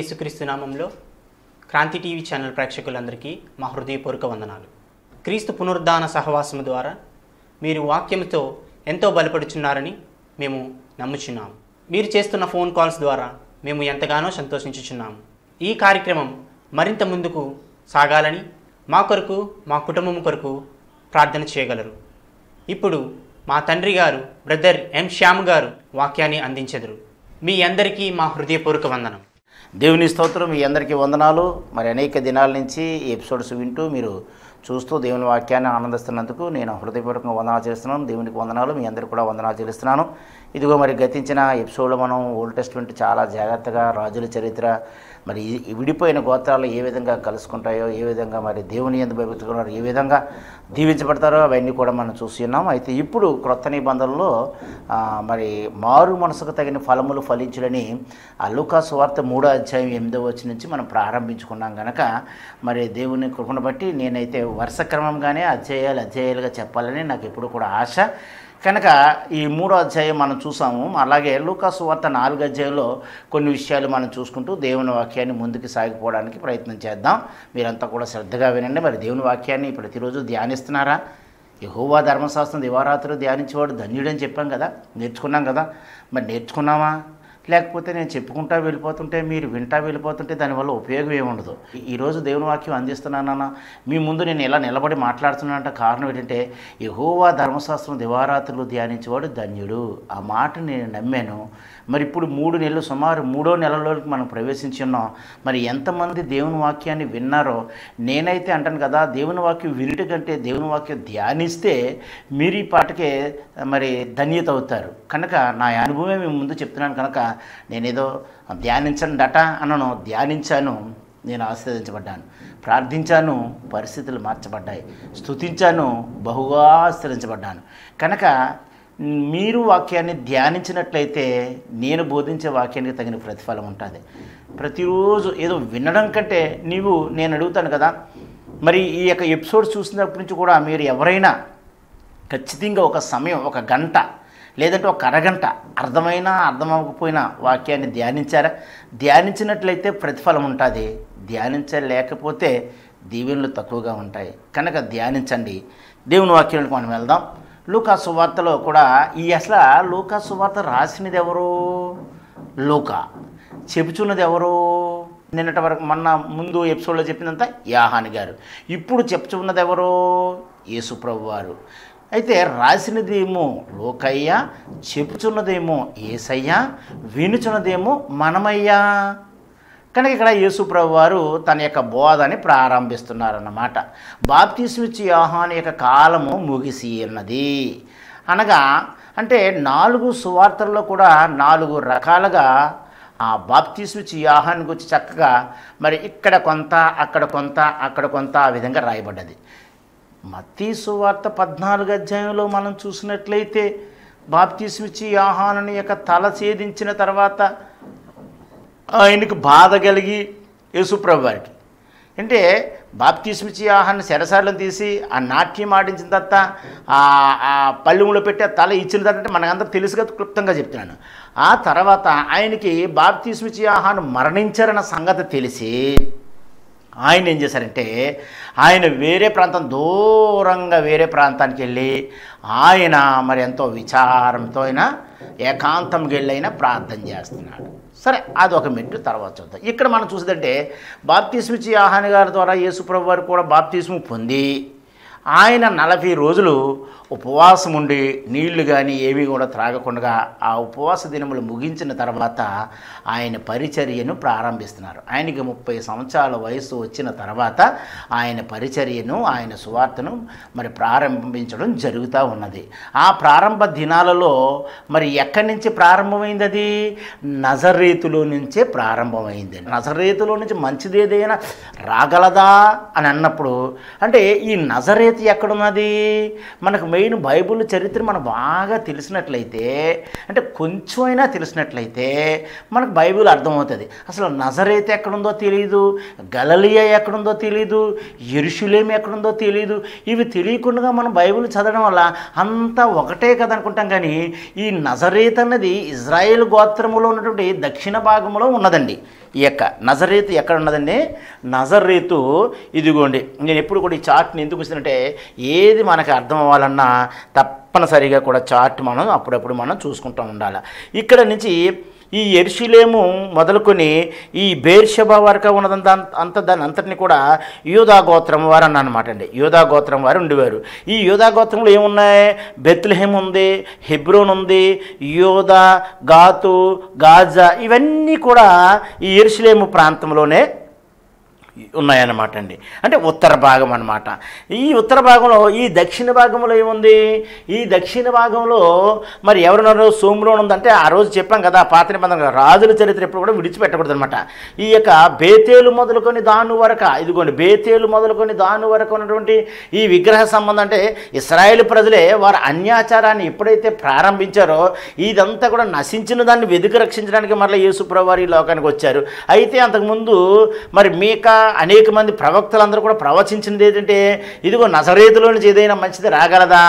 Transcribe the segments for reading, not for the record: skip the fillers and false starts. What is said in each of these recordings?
యేసుక్రీస్తు నామంలో Kranti TV channel ప్రేక్షకులందరికీ మా హృదయపూర్వక వందనాలు. క్రీస్తు పునరుద్ధాన సహవాసము ద్వారా మీరు వాక్యంతో ఎంతో బలపడుచున్నారని మేము నమ్ముచున్నాము. మీరు చేస్తున్న ఫోన్ కాల్స్ ద్వారా మేము ఎంతగానో సంతోషించుచున్నాము. ఈ కార్యక్రమం మరింత ముందుకు సాగాలని మా కొరకు, మా కుటుంబం కొరకు ప్రార్థన చేయగలరు. ఇప్పుడు మా తండ్రి గారు బ్రదర్ ఎం శ్యామ్ గారు వాక్యాన్ని అందించెదరు. మీ అందరికీ మా హృదయపూర్వక వందనం. దేవుని స్తోత్రం. మీ అందరికీ వందనాలు. మరి అనేక దినాల నుంచి ఈ ఎపిసోడ్స్ వింటూ మీరు చూస్తూ దేవుని వాక్యాన్ని ఆనందిస్తున్నందుకు నేను హృదయపూర్వకంగా వందనాలు చేస్తున్నాను. దేవునికి వందనాలు. మీ అందరికీ కూడా వందనాలు చెల్లిస్తున్నాను. ఇదిగో మరి గతించిన ఎపిసోడ్లో మనం ఓల్డ్ టెస్ట్మెంట్ చాలా జాగ్రత్తగా రాజుల చరిత్ర, మరి విడిపోయిన గోత్రాలు ఏ విధంగా కలుసుకుంటాయో, ఏ విధంగా మరి దేవుని యందు భయభక్తులు ఏ విధంగా దీవించబడతారో అవన్నీ కూడా మనం చూసి ఉన్నాం. అయితే ఇప్పుడు క్రొత్త నిబంధనలో మరి మారు మనసుకు తగిన ఫలములు ఫలించులని లూకా సువార్త 3వ అధ్యాయం 8వ వచనం నుంచి మనం ప్రారంభించుకున్నాం కనుక మరి దేవుని కృపను బట్టి నేనైతే వరుస క్రమంగానే అధ్యాయాలుగా చెప్పాలని నాకు ఎప్పుడు కూడా ఆశ కనుక ఈ 3వ అధ్యాయం మనం చూసాము. అలాగే లూకా సువార్త 4వ అధ్యాయంలో కొన్ని విషయాలు మనం చూసుకుంటూ దేవుని వాక్యాన్ని ముందుకు సాగిపోవడానికి ప్రయత్నం చేద్దాం. మీరంతా కూడా శ్రద్ధగా వినండి. మరి దేవుని వాక్యాన్ని ప్రతిరోజు ధ్యానిస్తున్నారా? యెహోవా ధర్మశాస్త్రం దివారాత్రులు ధ్యానించేవాడు ధన్యుడని చెప్పాం కదా, నేర్చుకున్నాం కదా. మరి నేర్చుకున్నామా? లేకపోతే నేను చెప్పుకుంటా వెళ్ళిపోతుంటే, మీరు వింటా వెళ్ళిపోతుంటే దానివల్ల ఉపయోగం ఏముండదు. ఈరోజు దేవుని వాక్యం అందిస్తున్నానన్నా మీ ముందు నేను ఇలా నిలబడి మాట్లాడుతున్నానంటే కారణం ఏంటంటే యెహోవా ధర్మశాస్త్రం దివారాత్రులు ధ్యానించేవాడు ధన్యుడు. ఆ మాట నేను నమ్మాను. మరి ఇప్పుడు 3 నెలలు, సుమారు 3వ నెలలోకి మనం ప్రవేశించి ఉన్నాం. మరి ఎంతమంది దేవుని వాక్యాన్ని విన్నారో? నేనైతే అంటాను కదా, దేవుని వాక్యం వినుట కంటే దేవుని వాక్యం ధ్యానిస్తే మీరు ఈ పాటకే మరి ధన్యత అవుతారు. కనుక నా అనుభవమే మేము ముందు చెప్తున్నాను కనుక నేనేదో ధ్యానించండట అన్నను, ధ్యానించాను, నేను ఆశీర్వదించబడ్డాను. ప్రార్థించాను, పరిస్థితులు మార్చబడ్డాయి. స్తుతించాను, బహుగా ఆశీర్వదించబడ్డాను. కనుక మీరు వాక్యాన్ని ధ్యానించినట్లయితే నేను బోధించే వాక్యానికి తగిన ప్రతిఫలం ఉంటుంది. ప్రతిరోజు ఏదో వినడం కంటే నేను అడుగుతాను కదా, మరి ఈ యొక్క ఎపిసోడ్స్ చూసినప్పటి నుంచి కూడా మీరు ఎవరైనా ఖచ్చితంగా ఒక సమయం, ఒక గంట లేదంటే ఒక అరగంట అర్థమైనా అర్థమవకపోయినా వాక్యాన్ని ధ్యానించారా? ధ్యానించినట్లయితే ప్రతిఫలం ఉంటుంది. ధ్యానించలేకపోతే దీవెనలు తక్కువగా ఉంటాయి. కనుక ధ్యానించండి. దేవుని వాక్యానికి మనం వెళ్దాం. లూకా సువార్తలో కూడా అసలు లూకా సువార్త రాసినది ఎవరు? లూకా. చెప్పుచున్నది ఎవరు? నిన్నటి వరకు ముందు ఎపిసోడ్లో చెప్పినంత యోహాను గారు. ఇప్పుడు చెప్పుచున్నది ఎవరు? యేసుప్రభు వారు. అయితే రాసినదేమో లోకయ్య, చెప్పుచున్నదేమో యేసయ్య, వినుచున్నదేమో మనమయ్యా. కనుక ఇక్కడ యేసుప్రభు వారు తన యొక్క బోధని ప్రారంభిస్తున్నారన్నమాట. బాప్తిస్మిచ్చి యోహాను యొక్క కాలము ముగిసి ఉన్నది అనగా, అంటే 4 సువార్తల్లో కూడా 4 రకాలుగా ఆ బాప్తిస్మిచ్చి యోహాను గురించి చక్కగా మరి ఇక్కడ కొంత, అక్కడ కొంత, అక్కడ కొంత ఆ విధంగా రాయబడ్డది. మత్తయి సువార్త 14వ అధ్యాయంలో మనం చూసినట్లయితే బాప్తిస్మిచ్చి యోహాను యొక్క తల ఛేదించిన తర్వాత ఆయనకు బాధ కలిగి యేసుప్రభు వారికి, అంటే బాప్తిస్మిచ్చి యోహాను శరసాలను తీసి ఆ నాట్యం ఆడించిన తర్వాత ఆ పళ్ళెములో పెట్టి ఆ తల ఇచ్చిన తర్వాత, అంటే మనకందరూ తెలుసుగా క్లుప్తంగా చెప్తున్నాను. ఆ తర్వాత ఆయనకి బాప్తిస్మిచ్చి యోహాను మరణించారన్న సంగతి తెలిసి ఆయన ఏం చేశారంటే, ఆయన వేరే ప్రాంతం, దూరంగా వేరే ప్రాంతానికి వెళ్ళి ఆయన మరి ఎంతో విచారంతో అయినా ఏకాంతంకి వెళ్ళి అయినా ప్రార్థన చేస్తున్నాడు. సరే, అది ఒక మెట్టు తర్వాత చూద్దాం. ఇక్కడ మనం చూసేదంటే బాప్తిస్మిచ్చి యోహాను గారి ద్వారా యేసుప్రభు వారు కూడా బాప్తిస్ము పొంది ఆయన 40 రోజులు ఉపవాసం ఉండి నీళ్లు కానీ ఏమీ కూడా త్రాగకుండా ఆ ఉపవాస దినములు ముగించిన తర్వాత ఆయన పరిచర్యను ప్రారంభిస్తున్నారు. ఆయనకి 30 సంవత్సరాల వయసు వచ్చిన తర్వాత ఆయన పరిచర్యను, ఆయన సువార్తను మరి ప్రారంభించడం జరుగుతూ ఉన్నది. ఆ ప్రారంభ దినాలలో మరి ఎక్కడి నుంచి ప్రారంభమైంది? అది నజరేతులో నుంచే ప్రారంభమైంది. నజరేతులో నుంచి మంచిది ఏదైనా రాగలదా అని అన్నప్పుడు, అంటే ఈ నజరేతు ఎక్కడున్నది? మనకు మెయిన్ బైబిల్ చరిత్ర మనకు బాగా తెలిసినట్లయితే, అంటే కొంచెం అయినా తెలిసినట్లయితే మనకు బైబిల్ అర్థమవుతుంది. అసలు నజరేతు ఎక్కడుందో తెలియదు, గలిలయ ఎక్కడుందో తెలియదు, యెరూషలేము ఎక్కడుందో తెలియదు. ఇవి తెలియకుండా మనం బైబిల్ చదవడం వల్ల అంతా ఒకటే కదా అనుకుంటాం. కానీ ఈ నజరేతు అన్నది ఇజ్రాయేల్ గోత్రములో ఉన్నటువంటి దక్షిణ భాగంలో ఉన్నదండి. ఈ యొక్క నజరేతు ఎక్కడ ఉన్నదండి? నజరేతు ఇదిగోండి. నేను ఎప్పుడు కూడా ఈ చార్ట్ని ఎందుకు ఇస్తానంటే ఏది మనకి అర్థం అవ్వాలన్నా తప్పనిసరిగా కూడా చార్ట్ మనం అప్పుడప్పుడు మనం చూసుకుంటూ ఉండాలి. ఇక్కడ నుంచి ఈ యెరూషలేము మొదలుకొని ఈ బెయేర్షెబా వరకు ఉన్నదంతా దాని అంతటిని కూడా యూదా గోత్రం వారు అన్నమాట అండి. యూదా గోత్రం వారు ఉండేవారు. ఈ యూదా గోత్రంలో ఏమున్నాయి? బెత్లెహేమ్ ఉంది, హెబ్రోన్ ఉంది, యూదా, గాతు, గాజా, ఇవన్నీ కూడా ఈ యెరూషలేము ప్రాంతంలోనే ఉన్నాయన్నమాట అండి. అంటే ఉత్తర భాగం అన్నమాట. ఈ ఉత్తర భాగంలో ఈ దక్షిణ భాగంలో ఏముంది? ఈ దక్షిణ భాగంలో మరి ఎవరున్నారో సోమ్రోన్ ఉందంటే ఆ రోజు చెప్పాం కదా పాత నిబంధన రాజుల చరిత్ర ఎప్పుడు కూడా విడిచిపెట్టకూడదు అనమాట. ఈ యొక్క బేతేలు మొదలుకొని దాని వరకు ఇదిగోండి బేతేలు మొదలుకొని దాని వరకు ఉన్నటువంటి ఈ విగ్రహ సంబంధం అంటే ఇశ్రాయేలు ప్రజలే వారు అన్యాచారాన్ని ఎప్పుడైతే ప్రారంభించారో ఇదంతా కూడా నశించిన దాన్ని వెతికి రక్షించడానికి మరలా యేసుప్రభువు వారు ఈ లోకానికి వచ్చారు. అయితే అంతకుముందు మరి మీకా అనేక మంది ప్రవక్తలందరూ కూడా ప్రవచించినది ఏంటంటే ఇదిగో నజరేతులో నుంచి ఏదైనా మంచిది రాగలదా,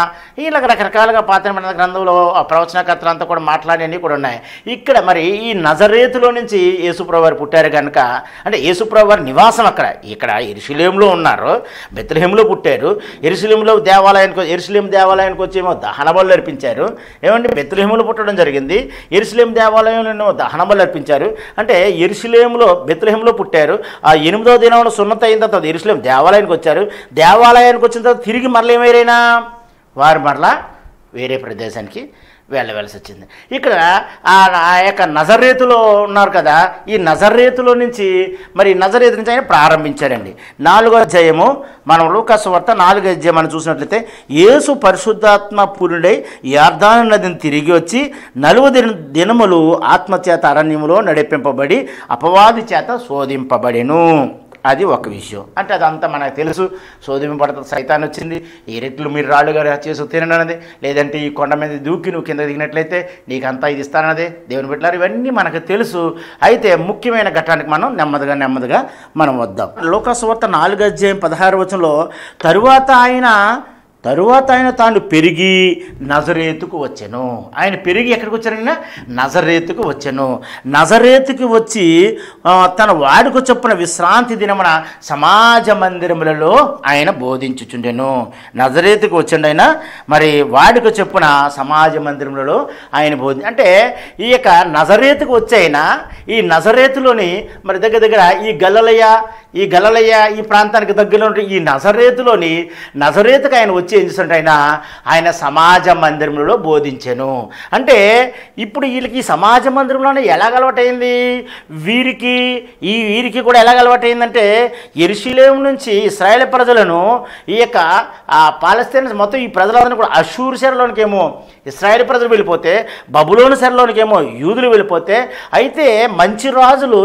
ఇలాగ రకరకాలుగా పాత నిబంధన గ్రంథంలో ఆ ప్రవచనకర్తలంతా కూడా మాట్లాడేవి కూడా ఉన్నాయి. ఇక్కడ మరి ఈ నజరేతులో నుంచి యేసుప్రభువు వారు పుట్టారు కనుక అంటే యేసుప్రభువు వారి నివాసం ఇక్కడ యెరూషలేములో ఉన్నారు, బెత్లెహేములో పుట్టారు. యెరూషలేము దేవాలయానికి వచ్చేమో దహన బలులు అర్పించారు. ఏమంటే బెత్లెహేములో పుట్టడం జరిగింది, యెరూషలేము దేవాలయంలో దహన బలులు అర్పించారు. అంటే బెత్లెహేములో పుట్టారు. ఆ 8వ దినం సున్నత అయిన తర్వాత యెరూషలేము దేవాలయానికి వచ్చారు. దేవాలయానికి వచ్చిన తర్వాత తిరిగి మరలా ఏమైనా వారు మరలా వేరే ప్రదేశానికి వెళ్ళవలసి వచ్చింది. ఇక్కడ ఆ యొక్క నజరేతులో ఉన్నారు కదా, ఈ నజరేతులో నుంచి ఆయన ప్రారంభించారండి. 4వ అధ్యాయము మనం లూకా సువార్త 4వ అధ్యాయం మనం చూసినట్లయితే యేసు పరిశుద్ధాత్మ పూర్ణుడై యొర్దాను నదిని తిరిగి వచ్చి 40 దినములు ఆత్మచేత అరణ్యములో నడిపింపబడి అపవాది చేత శోధింపబడెను. అది ఒక విషయం. అంటే అదంతా మనకు తెలుసు. శోధింపబడుతుంది, సైతాన్ వచ్చింది, ఈ రెట్లు మీరు రాళ్ళుగా చేసి తినన్నది, లేదంటే ఈ కొండ మీద దూకి నువ్వు కింద దిగినట్లయితే నీకంతా ఇది ఇస్తానన్నది దేవుని బిడ్డలారా, ఇవన్నీ మనకు తెలుసు. అయితే ముఖ్యమైన ఘట్టానికి మనం నెమ్మదిగా మనం వద్దాం. లూకా సువార్త 4వ అధ్యాయం 16వ వచనంలో తరువాత ఆయన తాను పెరిగి నజరేతుకు వచ్చెను. ఆయన పెరిగి ఎక్కడికి వచ్చారన్నా? నజరేతుకు వచ్చెను. నజరేతుకు వచ్చి తన వాడుకు చొప్పున విశ్రాంతి దినమున సమాజ మందిరములలో ఆయన బోధించుచుండెను. నజరేతుకు వచ్చిండు ఆయన, మరి వాడుకు చొప్పున సమాజ మందిరములలో ఆయన అంటే ఈ యొక్క నజరేతుకు వచ్చాయన ఈ నజరేతులోని మరి దగ్గర ఈ గలలయ ఈ ప్రాంతానికి దగ్గరలో ఈ నజరేతుకు ఆయన వచ్చి ఏం చేస్తుంటే ఆయన సమాజ మందిరంలో బోధించెను. అంటే ఇప్పుడు వీళ్ళకి ఈ సమాజ మందిరంలోనే ఎలాగ అలవాటైంది? వీరికి కూడా ఎలాగ అలవాటైందంటే యెరూషలేము నుంచి ఇశ్రాయేలు ప్రజలను ఈ యొక్క పాలస్తీనా మొత్తం ఈ ప్రజలందరినీ కూడా అష్షూరు చెరలోనికేమో ఇశ్రాయేలు ప్రజలు వెళ్ళిపోతే, బబులోను చెరలోనికేమో యూదులు వెళ్ళిపోతే, అయితే మంచి రాజులు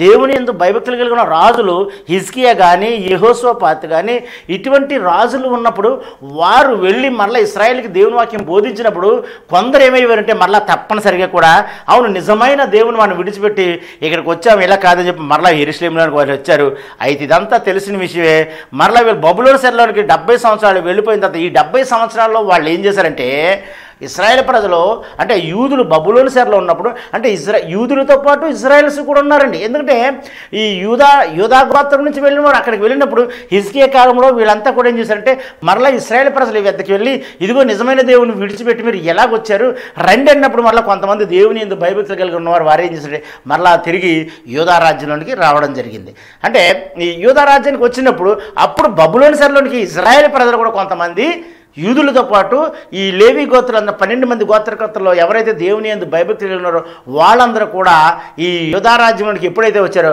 దేవుని యందు భయభక్తులు కలిగిన రాజులు హిజ్కియా కానీ యెహోషాపాతు కానీ ఇటువంటి రాజులు ఉన్నప్పుడు వారు వెళ్ళి మళ్ళీ ఇశ్రాయేలుకి దేవుని వాక్యం బోధించినప్పుడు కొందరు ఏమయ్యారంటే మళ్ళీ తప్పనిసరిగా కూడా అవును నిజమైన దేవుని మనం విడిచిపెట్టి ఇక్కడికి వచ్చాము ఇలా కాదని చెప్పి మరలా యెరూషలేములోకి వాళ్ళు వచ్చారు. అయితే ఇదంతా తెలిసిన విషయమే. మరలా వీళ్ళు బబులోను చెరలోనికి 70 సంవత్సరాలు వెళ్ళిపోయిన తర్వాత ఈ 70 సంవత్సరాల్లో వాళ్ళు ఏం చేశారంటే ఇశ్రాయేల్ ప్రజలు అంటే యూదులు బబులోను చెరలో ఉన్నప్పుడు అంటే యూదులతో పాటు ఇశ్రాయేల్స్ కూడా ఉన్నారండి. ఎందుకంటే ఈ యూదా గోత్రం నుంచి వెళ్ళిన వారు అక్కడికి వెళ్ళినప్పుడు హిజ్కియా కాలంలో వీళ్ళంతా కూడా ఏం చేశారంటే మరలా ఇశ్రాయేల్ ప్రజలు వద్దకు వెళ్ళి ఇదిగో నిజమైన దేవుని విడిచిపెట్టి మీరు ఎలాగొచ్చారు రండి అన్నప్పుడు మరలా కొంతమంది దేవుని యందు భయభక్తులు కలిగి ఉన్నవారు వారు ఏం చేశారంటే మరలా తిరిగి యూదా రాజ్యంలోనికి రావడం జరిగింది. అంటే ఈ యూదా రాజ్యానికి వచ్చినప్పుడు అప్పుడు బబులోను చెరలోనికి ఇశ్రాయేల్ ప్రజలు కూడా కొంతమంది యూదులతో పాటు ఈ లేవి గోత్రులందరూ 12 మంది గోత్రకర్తల్లో ఎవరైతే దేవుని యందు భయభక్తులు ఉన్నారో వాళ్ళందరూ కూడా ఈ యూదా రాజ్యంలోనికి ఎప్పుడైతే వచ్చారో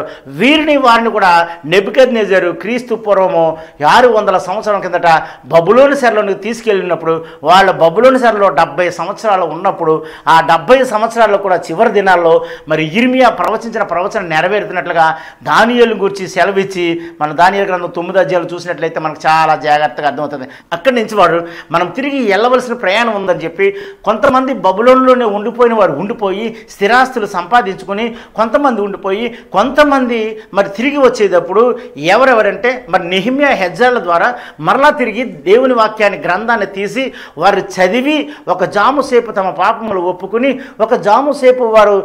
వారిని కూడా నెబుకద్నెజరు క్రీస్తు పూర్వము 600 సంవత్సరాల కిందట బబులోను చెరలోనికి తీసుకెళ్ళినప్పుడు వాళ్ళ బబులోను చెరలో 70 సంవత్సరాలు ఉన్నప్పుడు ఆ 70 సంవత్సరాల్లో కూడా చివరి దినాల్లో మరి యిర్మీయా ప్రవచించిన ప్రవచనం నెరవేరుతున్నట్లుగా దానియేలును గురించి సెలవిచ్చి మన దానియేలు గ్రంథం 9వ అధ్యాయం చూసినట్లయితే మనకు చాలా జాగ్రత్తగా అర్థమవుతుంది. అక్కడి నుంచి వాడు మనం తిరిగి వెళ్ళవలసిన ప్రయాణం ఉందని చెప్పి కొంతమంది బబులోనులోనే ఉండిపోయిన వారు ఉండిపోయి స్థిరాస్తులు సంపాదించుకొని కొంతమంది ఉండిపోయి కొంతమంది మరి తిరిగి వచ్చేటప్పుడు ఎవరెవరంటే మరి నెహెమ్యా హెజ్జాల ద్వారా మరలా తిరిగి దేవుని వాక్యాన్ని గ్రంథాన్ని తీసి వారు చదివి ఒక జాముసేపు తమ పాపములు ఒప్పుకుని ఒక జాముసేపు వారు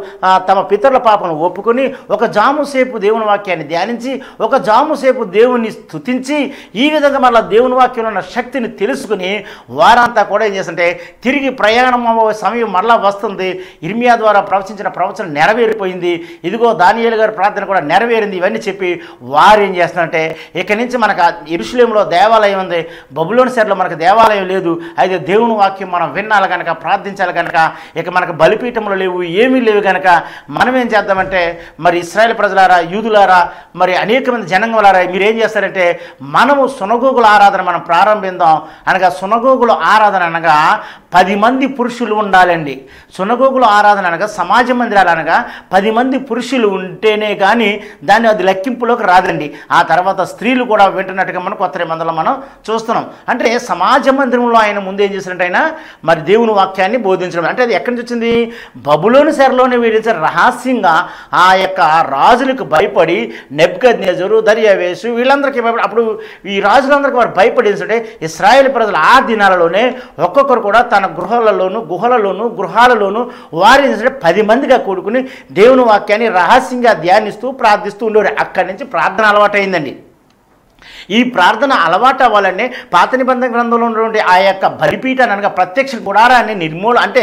తమ పితరుల పాపను ఒప్పుకొని ఒక జాముసేపు దేవుని వాక్యాన్ని ధ్యానించి ఒక జాముసేపు దేవుని స్తుతించి ఈ విధంగా మళ్ళీ దేవుని వాక్యంలో ఉన్న శక్తిని తెలుసుకుని వారంతా కూడా ఏం చేస్తుంటే తిరిగి ప్రయాణం సమయం మరలా వస్తుంది. ఇర్మియా ద్వారా ప్రవచించిన ప్రవచనం నెరవేరిపోయింది, ఇదిగో దానియేలు గారి ప్రార్థన కూడా నెరవేరింది. ఇవన్నీ చెప్పి వారు ఏం చేస్తున్నారంటే ఇక్కడి నుంచి మనకు యెరూషలేములో దేవాలయం ఉంది, బబులోను సెరలో మనకు దేవాలయం లేదు, అయితే దేవుని వాక్యం మనం వినాలి కనుక ప్రార్థించాలి కనుక ఇక మనకు బలిపీఠములు లేవు, ఏమీ లేవు కనుక మనం ఏం చేద్దామంటే మరి ఇశ్రాయేలు ప్రజలారా, యూదులారా, మరి అనేక మంది జనాంగంలారా మీరేం చేస్తారంటే మనము సునగోగుల ఆరాధన మనం ప్రారంభిద్దాం అనగా సునగోగుల ఆరాధన అనగా 10 మంది పురుషులు ఉండాలండి. సునగోగుల ఆరాధన అనగా సమాజ మందిరాలు అనగా 10 మంది పురుషులు ఉంటేనే కానీ దాన్ని అది లెక్కింపులోకి రాదండి. ఆ తర్వాత స్త్రీలు కూడా వింటున్నట్టుగా మనం కొత్త నిబంధనలో మనం చూస్తున్నాం. అంటే సమాజ మందిరంలో ఆయన ముందు ఏం చేసినట్టు ఆయన మరి దేవుని వాక్యాన్ని బోధించడం. అంటే అది ఎక్కడి నుంచి వచ్చింది? బబులోను సెరలోనే వీడించారు రహస్యంగా ఆ యొక్క రాజులకు భయపడి నెబుకద్నెజరు, దర్యావేషు వీళ్ళందరికీ భయపడి అప్పుడు ఈ రాజులందరికీ వారు భయపడేసంటే ఇశ్రాయేలు ప్రజలు ఆ దినాలలోనే ఒక్కొక్కరు కూడా తన గృహాలలోను గృహాలలోను వారి 10 మందిగా కూడుకుని దేవుని వాక్యాన్ని రహస్యంగా ధ్యానిస్తూ ప్రార్థిస్తూ ఉండేవారు. అక్కడి నుంచి ప్రార్థన అలవాటైందండి. ఈ ప్రార్థన అలవాటు అవ్వాలంటే పాత నిబంధన గ్రంథంలో ఉన్నటువంటి ఆ యొక్క బలిపీఠాన్ని అనగా ప్రత్యక్ష గుడారాన్ని అంటే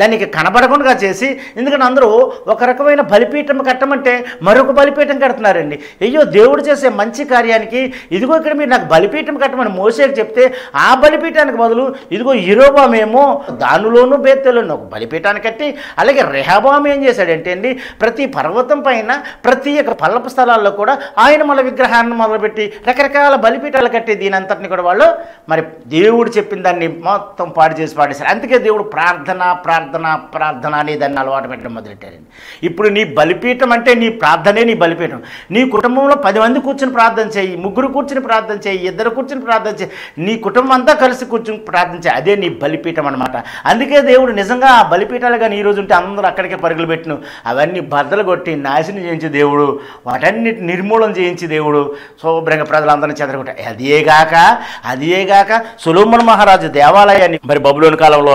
దానికి కనబడకుండా చేసి, ఎందుకంటే అందరూ ఒక రకమైన బలిపీఠం కట్టమంటే మరొక బలిపీఠం కడుతున్నారండి. అయ్యో దేవుడు చేసే మంచి కార్యానికి ఇదిగో ఇక్కడ మీరు నాకు బలిపీఠం కట్టమని మోసేకి చెప్తే ఆ బలిపీఠానికి బదులు ఇదిగో యెరోబామేమో దానిలోనూ బేతేలోనూ ఒక బలిపీఠాన్ని కట్టి, అలాగే రెహబాము ఏం చేశాడంటే అండి ప్రతి పర్వతం పైన ప్రతి ఒక్క పల్లపు స్థలాల్లో కూడా ఆయన మళ్ళీ విగ్రహాన్ని మొదలుపెట్టి రకరకాల బలిపీఠాలు కట్టి దీని అంతటిని కూడా వాళ్ళు మరి దేవుడు చెప్పిన దాన్ని మొత్తం పాడు చేసి పాడేశారు. అందుకే దేవుడు ప్రార్థన ప్రార్థన ప్రార్థన అనే దాన్ని అలవాటు పెట్టడం మొదలెట్టారండి. ఇప్పుడు నీ బలిపీఠం అంటే నీ ప్రార్థనే నీ బలిపీఠం. నీ కుటుంబంలో 10 మంది కూర్చుని ప్రార్థన చేయి, 3 కూర్చుని ప్రార్థన చేయి, 2 కూర్చుని ప్రార్థన చేయి, నీ కుటుంబం అంతా కలిసి కూర్చుని ప్రార్థన చేయి, అదే నీ బలిపీఠం అనమాట. అందుకే దేవుడు నిజంగా ఆ బలిపీఠాలు కానీ ఈ రోజు ఉంటే అందరూ అక్కడికే పరుగులు పెట్టిన అవన్నీ బద్దలు కొట్టి నాశనం చేయించి దేవుడు వాటన్నిటి నిర్మూలన చేయించి దేవుడు శుభ్రంగా ప్రజలందరినీ చెదరగొట్టారు. అదేగాక సొలొమోను మహారాజు దేవాలయాన్ని మరి బబులోను కాలంలో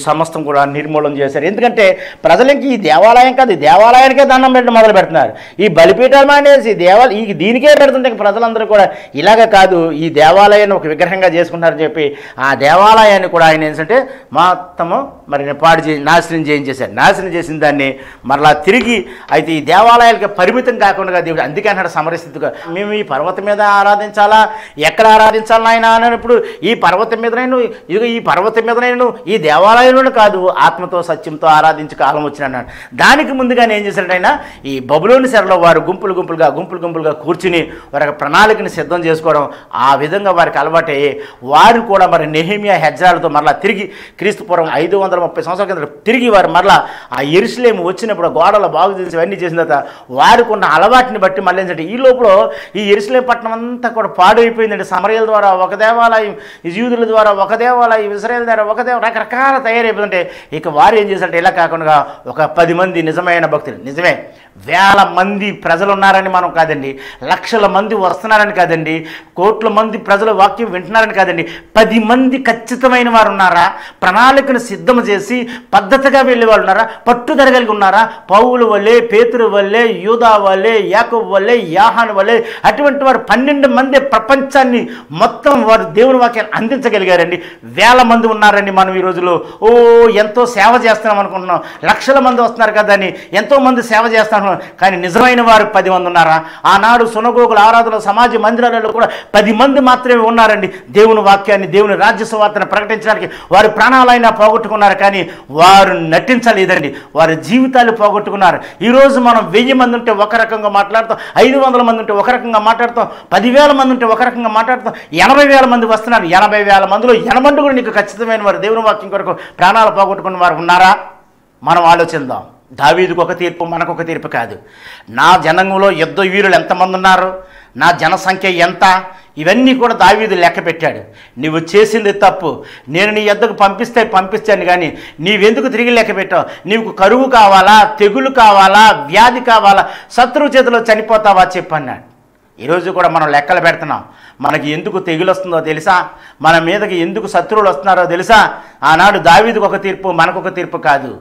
సమస్తం కూడా నిర్మూలన చేశారు. ఎందుకంటే ప్రజలకి ఈ దేవాలయం కాదు, ఈ దేవాలయానికే దండం పెట్టడం మొదలు పెడుతున్నారు. ఈ బలిపీఠాలు మానేసి దీనికే పెడుతుంటే ప్రజలందరూ కూడా ఇలాగ కాదు, ఈ దేవాలయాన్ని ఒక విగ్రహంగా చేసుకుంటారని చెప్పి ఆ దేవాలయాన్ని కూడా ఆయన ఏంటంటే మొత్తము మరి నాశనం చేయించేశారు. నాశనం చేసిన దాన్ని మరలా తిరిగి అయితే ఈ దేవాలయాలకి పరిమితం కాకుండా దేవుడు అందుకే అన్నాడు సమరస్థితిగా, మేము ఈ పర్వతం మీద ఆరాధించాలా, ఎక్కడ ఆరాధించాలా ఆయన అన్నప్పుడు ఈ పర్వతం మీద నేను ఈ దేవాలయంలోనే కాదు ఆత్మతో సత్యంతో ఆరాధించే కాలం వచ్చిన అన్నాడు. దానికి ముందుగానే ఏం చేశాడు ఆయన ఈ బబులోను సెరలో వారు గుంపులు గుంపులుగా కూర్చుని వారి ప్రణాళికని సిద్ధం చేసుకోవడం ఆ విధంగా వారికి అలవాటే వారు కూడా మరి నెహెమ్యా హెజ్జాలతో మరలా తిరిగి క్రీస్తుపూర్వం 530 సంవత్సరాల కింద తిరిగి వారు మరలా ఆ యెరూషలేము వచ్చినప్పుడు గోడలు బాగు చేసి ఇవన్నీ చేసిన తర్వాత వారికి ఉన్న అలవాటుని బట్టి మళ్ళీ ఏంటంటే ఈ లోపల ఈ యెరూషలేం పట్టణం అంతా కూడా పాడైపోయిందండి. సమరయల ద్వారా ఒక దేవాలయం, యూదుల ద్వారా ఒక దేవాలయం, ఇశ్రాయేల్ ద్వారా ఒక దేవాలయం రకరకాల తయారైపోతుంటే ఇక వారు ఏం చేశారంటే ఇలా కాకుండా ఒక 10 మంది నిజమైన భక్తులు, నిజమే వేల మంది ప్రజలు ఉన్నారని మనం కాదండి, లక్షల మంది వస్తున్నారని కాదండి, కోట్ల మంది ప్రజల వాక్యం వింటున్నారని కాదండి, 10 మంది ఖచ్చితమైన వారు ఉన్నారా, ప్రణాళికను సిద్ధం చేసి పద్ధతిగా వెళ్ళే వాళ్ళు ఉన్నారా, పట్టుదల కలిగి ఉన్నారా, పౌలు వల్లే, పేతురు వల్లే, యూదా వల్లే, యాకోబు వల్లే, యాహాను వల్లే అటువంటి వారు 12 మంది ప్రపంచాన్ని మొత్తం వారు దేవుని వాక్యాన్ని అందించగలిగారండి. వేల మంది ఉన్నారండి. మనం ఈ రోజులో ఎంతో సేవ చేస్తున్నాం అనుకుంటున్నాం, లక్షల మంది వస్తున్నారు కదా అని ఎంతో మంది సేవ చేస్తాను, కానీ నిజమైన వారు 10 మంది ఉన్నారా? ఆనాడు సునగోగుల ఆరాధన సమాజ మందిరాలలో కూడా 10 మంది మాత్రమే ఉన్నారండి. దేవుని వాక్యాన్ని, దేవుని రాజ్య సువార్తను ప్రకటించడానికి వారి ప్రాణాలైనా పోగొట్టుకున్నారు, కానీ వారు నటించలేదండి, వారి జీవితాలు పోగొట్టుకున్నారు. ఈరోజు మనం 1000 మంది ఉంటే ఒక రకంగా మాట్లాడతాం, 500 మంది ఉంటే ఒక రకంగా మాట్లాడతాం, 10,000 మంది ఉంటే ఒక రకంగా మాట్లాడతాం, 80,000 మంది వస్తున్నారు, 80,000 మందిలో 80 కూడా నీకు ఖచ్చితమైన వారు దేవుని వాక్యం కొరకు ప్రాణాలు పోగొట్టుకున్న వారు ఉన్నారా? మనం ఆలోచిద్దాం. దావీదుకు ఒక తీర్పు, మనకొక తీర్పు కాదు. నా జనంలో యుద్ధ వీరులు ఎంతమంది ఉన్నారు, నా జనసంఖ్య ఎంత, ఇవన్నీ కూడా దావీదు లెక్క పెట్టాడు. నువ్వు చేసింది తప్పు, నేను నీ యొద్దకు పంపిస్తాను కానీ నీవెందుకు తిరిగి లెక్క పెట్టావు? నీకు కరువు కావాలా, తెగులు కావాలా, వ్యాధి కావాలా, శత్రువు చేతిలో చనిపోతావా చెప్పన్నాడు. ఈరోజు కూడా మనం లెక్కలు పెడుతున్నాం. మనకి ఎందుకు తెగులు వస్తుందో తెలుసా? మన మీదకి ఎందుకు శత్రువులు వస్తున్నారో తెలుసా? ఆనాడు దావీదుకు ఒక తీర్పు, మనకొక తీర్పు కాదు.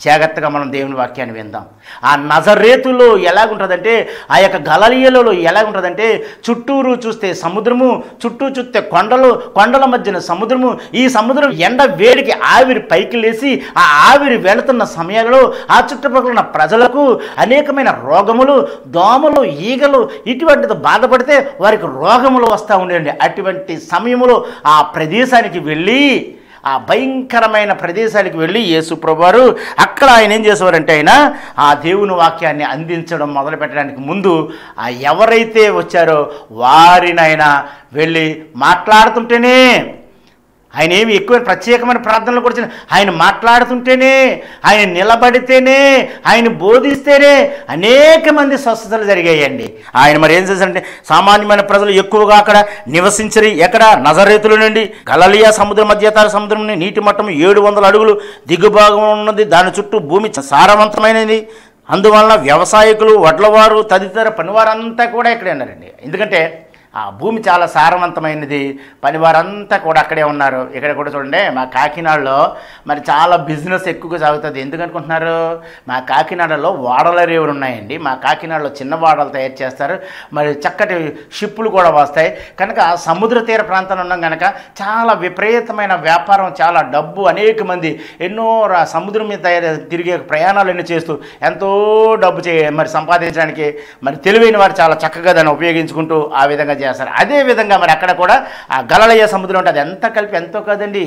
జాగ్రత్తగా మనం దేవుని వాక్యాన్ని విందాం. ఆ నజరేతులో ఎలాగుంటుందంటే, ఆ యొక్క గలిలయలో ఎలాగుంటుందంటే, చుట్టూరు చూస్తే సముద్రము, చుట్టూ చూస్తే కొండలు, కొండల మధ్యన సముద్రము. ఈ సముద్రం ఎండ వేడికి ఆవిరి పైకి లేచి ఆ ఆవిరి వెళుతున్న సమయాలలో ఆ చుట్టుపక్కల ఉన్న ప్రజలకు అనేకమైన రోగములు, దోమలు, ఈగలు ఇటువంటిది బాధపడితే వారికి రోగములు వస్తూ ఉండేయండి. అటువంటి సమయంలో ఆ ప్రదేశానికి వెళ్ళి, ఆ భయంకరమైన ప్రదేశానికి వెళ్ళి యేసు ప్రభువారు అక్కడ ఆయన ఏం చేసేవారంటే, ఆయన ఆ దేవుని వాక్యాన్ని అందించడం మొదలు పెట్టడానికి ముందు ఆ ఎవరైతే వచ్చారో వారిని ఆయన వెళ్ళి మాట్లాడుతుంటేనే, ఆయన ఏమి ఎక్కువ ప్రత్యేకమైన ప్రార్థనలు కూడా ఆయన మాట్లాడుతుంటేనే, ఆయన నిలబడితేనే, ఆయన బోధిస్తేనే అనేక మంది స్వస్థతలు జరిగాయండి. ఆయన మరి ఏం చేశారంటే, సామాన్యమైన ప్రజలు ఎక్కువగా అక్కడ నివసించరి. ఎక్కడ? నజరేతుల నుండి గలిలయ సముద్ర మధ్యతార సముద్రం నుండి నీటి మట్టం 700 అడుగులు దిగుభాగం ఉన్నది. దాని చుట్టూ భూమి సారవంతమైనది. అందువలన వ్యవసాయకులు, వడ్లవారు, తదితర పనివారంతా కూడా ఇక్కడే ఉన్నారండి. ఎందుకంటే ఆ భూమి చాలా సారవంతమైనది, పనివారంతా కూడా అక్కడే ఉన్నారు. ఇక్కడ కూడా చూడండి, మా కాకినాడలో మరి చాలా బిజినెస్ ఎక్కువగా సాగుతుంది. ఎందుకనుకుంటున్నారు? మా కాకినాడలో వాడల రేవులు ఉన్నాయండి. మా కాకినాడలో చిన్న వాడలు తయారు చేస్తారు, మరి చక్కటి షిప్పులు కూడా వస్తాయి. కనుక సముద్ర తీర ప్రాంతంలో ఉన్నాం కనుక చాలా విపరీతమైన వ్యాపారం, చాలా డబ్బు, అనేక మంది ఎన్నో సముద్రం మీద తిరిగే ప్రయాణాలు ఎన్ని చేస్తూ ఎంతో డబ్బు మరి సంపాదించడానికి మరి తెలివైన వారు చాలా చక్కగా దాన్ని ఉపయోగించుకుంటూ ఆ విధంగా చేస్తారు. అదేవిధంగా మరి అక్కడ కూడా ఆ గలిలయ సముద్రం ఉంటుంది. ఎంత కలిపి ఎంతో కాదండి,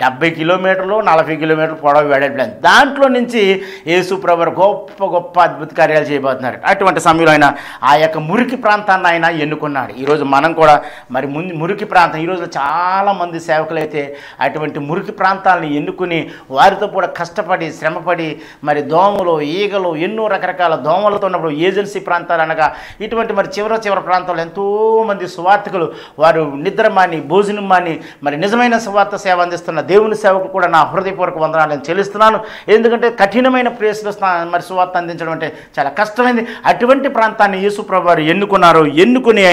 70 కిలోమీటర్లు, 40 కిలోమీటర్లు పొడవు వెడల్పు. దాంట్లో నుంచి యేసు ప్రభువు గొప్ప గొప్ప అద్భుత కార్యాలు చేయబోతున్నారు. అటువంటి సమయంలో ఆయన ఆ యొక్క మురికి ప్రాంతాన్ని ఆయన ఎన్నుకున్నాడు. ఈరోజు మనం కూడా మరి మురికి ప్రాంతం, ఈరోజు చాలామంది సేవకులు అయితే అటువంటి మురికి ప్రాంతాలను ఎన్నుకుని వారితో కూడా కష్టపడి శ్రమపడి మరి దోమలు, ఈగలు, ఎన్నో రకరకాల దోమలతో ఉన్నప్పుడు ఏజెన్సీ ప్రాంతాలు అనగా ఇటువంటి మరి చివరి ప్రాంతాల్లో ఎంతోమంది సువార్థికులు వారు నిద్ర మాని, భోజనం మాని మరి నిజమైన సువార్త సేవ అందిస్తున్న దేవుని సేవకు కూడా నా హృదయపూర్వక వందనాలను చెల్లిస్తున్నాను. ఎందుకంటే కఠినమైన ప్లేస్లో మరి సువార్త అందించడం అంటే చాలా కష్టమైంది. అటువంటి ప్రాంతాన్ని యేసు ప్రభువు వారు ఎన్నుకుని